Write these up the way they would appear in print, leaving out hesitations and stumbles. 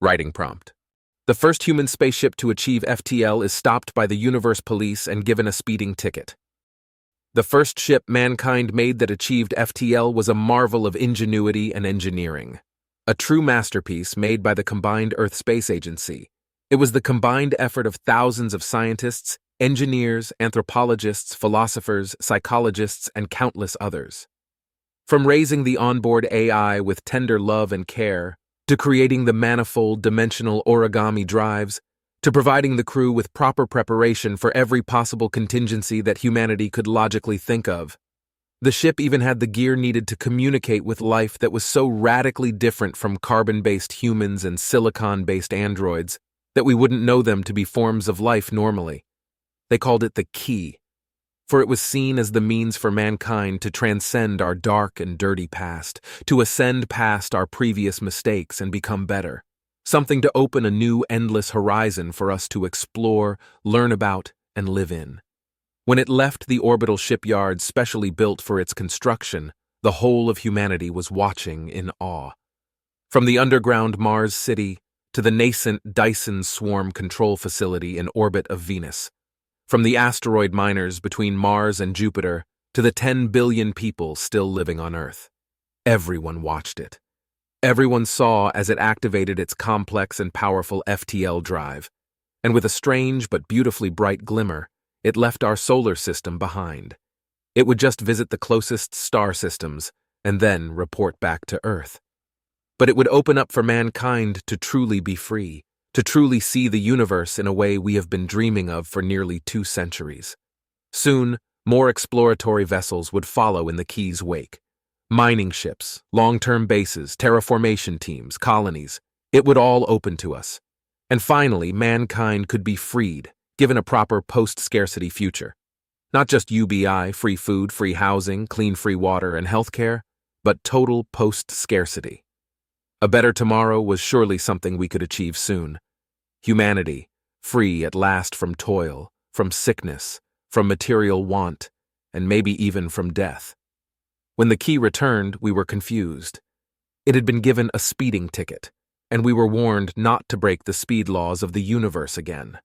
Writing prompt. The first human spaceship to achieve FTL is stopped by the universe police and given a speeding ticket. The first ship mankind made that achieved FTL was a marvel of ingenuity and engineering. A true masterpiece made by the combined Earth Space Agency. It was the combined effort of thousands of scientists, engineers, anthropologists, philosophers, psychologists, and countless others. From raising the onboard AI with tender love and care, to creating the manifold dimensional origami drives, to providing the crew with proper preparation for every possible contingency that humanity could logically think of. The ship even had the gear needed to communicate with life that was so radically different from carbon-based humans and silicon-based androids that we wouldn't know them to be forms of life normally. They called it the key, for it was seen as the means for mankind to transcend our dark and dirty past, to ascend past our previous mistakes and become better. Something to open a new, endless horizon for us to explore, learn about, and live in. When it left the orbital shipyard specially built for its construction, the whole of humanity was watching in awe. From the underground Mars city to the nascent Dyson swarm control facility in orbit of Venus. From the asteroid miners between Mars and Jupiter to the 10 billion people still living on Earth. Everyone watched it. Everyone saw as it activated its complex and powerful FTL drive, and with a strange but beautifully bright glimmer, it left our solar system behind. It would just visit the closest star systems and then report back to Earth. But it would open up for mankind to truly be free, to truly see the universe in a way we have been dreaming of for nearly 2 centuries. Soon, more exploratory vessels would follow in the Key's wake. Mining ships, long-term bases, terraformation teams, colonies, it would all open to us. And finally, mankind could be freed, given a proper post-scarcity future. Not just UBI, free food, free housing, clean free water, and healthcare, but total post-scarcity. A better tomorrow was surely something we could achieve soon. Humanity, free at last from toil, from sickness, from material want, and maybe even from death. When the Key returned, we were confused. It had been given a speeding ticket, and we were warned not to break the speed laws of the universe again.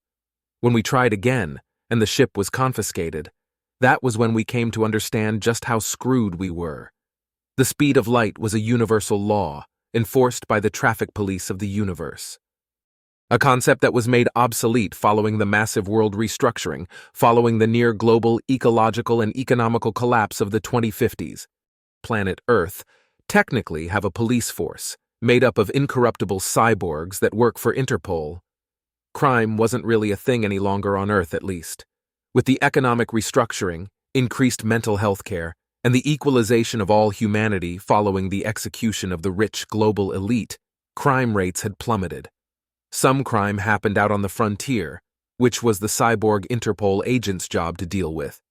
When we tried again, and the ship was confiscated, that was when we came to understand just how screwed we were. The speed of light was a universal law, enforced by the traffic police of the universe. A concept that was made obsolete following the massive world restructuring, following the near-global ecological and economical collapse of the 2050s. Planet Earth technically have a police force, made up of incorruptible cyborgs that work for Interpol. Crime wasn't really a thing any longer on Earth, at least. With the economic restructuring, increased mental health care, and the equalization of all humanity following the execution of the rich global elite, crime rates had plummeted. Some crime happened out on the frontier, which was the cyborg Interpol agent's job to deal with.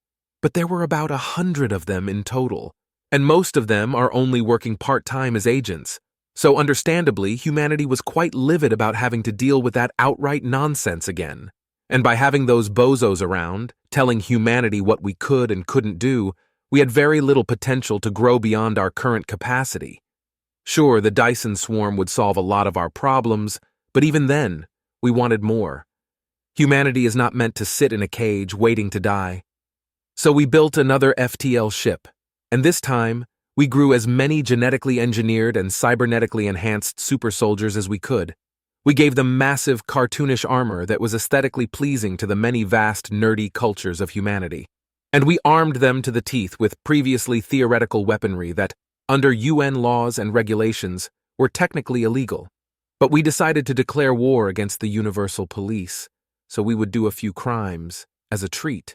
But there were about 100 of them in total, and most of them are only working part-time as agents. So understandably, humanity was quite livid about having to deal with that outright nonsense again. And by having those bozos around, telling humanity what we could and couldn't do, we had very little potential to grow beyond our current capacity. Sure, the Dyson swarm would solve a lot of our problems, but even then, we wanted more. Humanity is not meant to sit in a cage waiting to die. So we built another FTL ship, and this time, we grew as many genetically engineered and cybernetically enhanced super soldiers as we could. We gave them massive, cartoonish armor that was aesthetically pleasing to the many vast, nerdy cultures of humanity. And we armed them to the teeth with previously theoretical weaponry that, under UN laws and regulations, were technically illegal. But we decided to declare war against the universal police, so we would do a few crimes as a treat.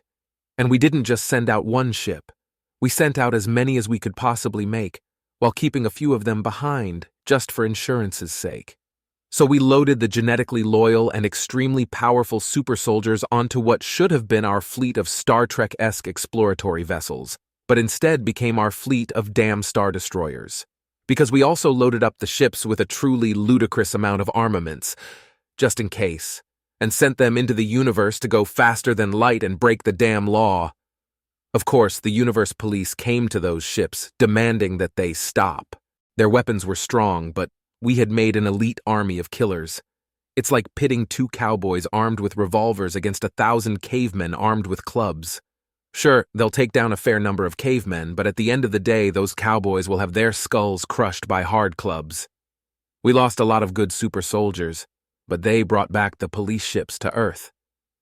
And we didn't just send out one ship. We sent out as many as we could possibly make, while keeping a few of them behind, just for insurance's sake. So we loaded the genetically loyal and extremely powerful super soldiers onto what should have been our fleet of Star Trek-esque exploratory vessels, but instead became our fleet of damn star destroyers. Because we also loaded up the ships with a truly ludicrous amount of armaments, just in case, and sent them into the universe to go faster than light and break the damn law. Of course, the universe police came to those ships, demanding that they stop. Their weapons were strong, but we had made an elite army of killers. It's like pitting 2 cowboys armed with revolvers against 1,000 cavemen armed with clubs. Sure, they'll take down a fair number of cavemen, but at the end of the day, those cowboys will have their skulls crushed by hard clubs. We lost a lot of good super soldiers, but they brought back the police ships to Earth,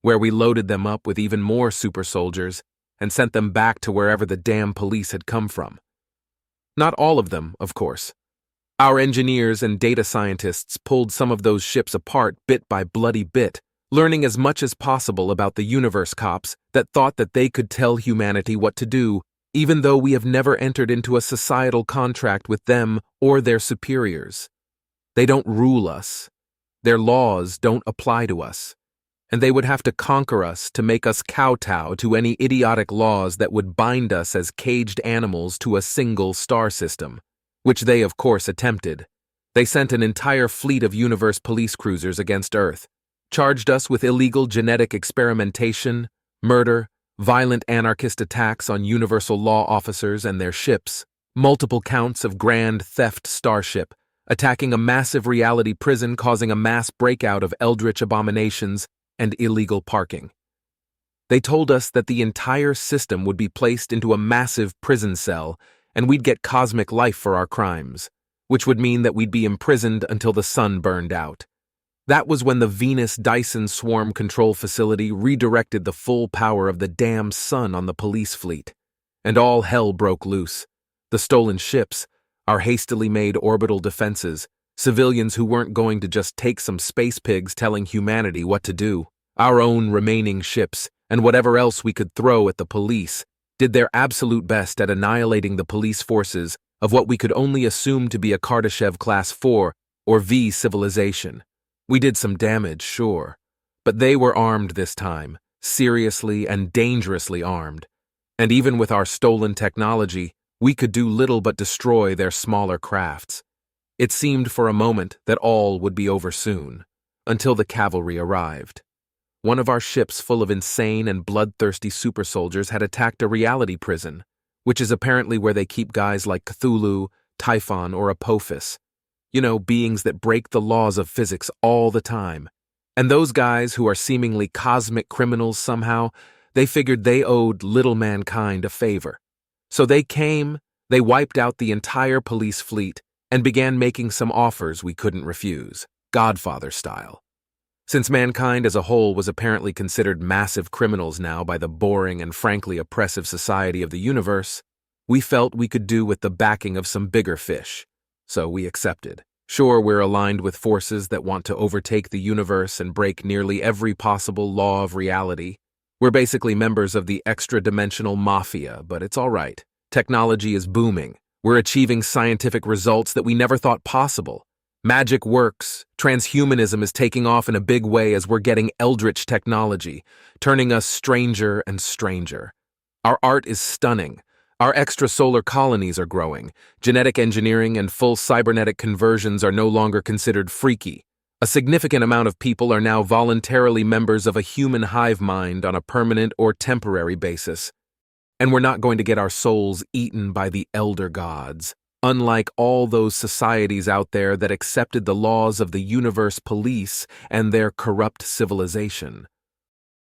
where we loaded them up with even more super soldiers and sent them back to wherever the damn police had come from. Not all of them, of course. Our engineers and data scientists pulled some of those ships apart bit by bloody bit, learning as much as possible about the universe cops that thought that they could tell humanity what to do, even though we have never entered into a societal contract with them or their superiors. They don't rule us. Their laws don't apply to us. And they would have to conquer us to make us kowtow to any idiotic laws that would bind us as caged animals to a single star system, which they of course attempted. They sent an entire fleet of universe police cruisers against Earth, charged us with illegal genetic experimentation, murder, violent anarchist attacks on universal law officers and their ships, multiple counts of grand theft starship, attacking a massive reality prison causing a mass breakout of eldritch abominations and illegal parking. They told us that the entire system would be placed into a massive prison cell and we'd get cosmic life for our crimes, which would mean that we'd be imprisoned until the sun burned out. That was when the Venus Dyson Swarm Control Facility redirected the full power of the damn sun on the police fleet, and all hell broke loose. The stolen ships, our hastily made orbital defenses, civilians who weren't going to just take some space pigs telling humanity what to do, our own remaining ships, and whatever else we could throw at the police, did their absolute best at annihilating the police forces of what we could only assume to be a Kardashev Class 4 or V civilization. We did some damage, sure, but they were armed this time, seriously and dangerously armed, and even with our stolen technology, we could do little but destroy their smaller crafts. It seemed for a moment that all would be over soon, until the cavalry arrived. One of our ships full of insane and bloodthirsty super soldiers had attacked a reality prison, which is apparently where they keep guys like Cthulhu, Typhon, or Apophis. You know, beings that break the laws of physics all the time. And those guys who are seemingly cosmic criminals somehow, they figured they owed little mankind a favor. So they came, they wiped out the entire police fleet, and began making some offers we couldn't refuse, Godfather style. Since mankind as a whole was apparently considered massive criminals now by the boring and frankly oppressive society of the universe, we felt we could do with the backing of some bigger fish. So we accepted. Sure, we're aligned with forces that want to overtake the universe and break nearly every possible law of reality. We're basically members of the extra-dimensional mafia, but it's all right. Technology is booming. We're achieving scientific results that we never thought possible. Magic works. Transhumanism is taking off in a big way as we're getting eldritch technology, turning us stranger and stranger. Our art is stunning. Our extrasolar colonies are growing. Genetic engineering and full cybernetic conversions are no longer considered freaky. A significant amount of people are now voluntarily members of a human hive mind on a permanent or temporary basis. And we're not going to get our souls eaten by the elder gods, unlike all those societies out there that accepted the laws of the universe police and their corrupt civilization.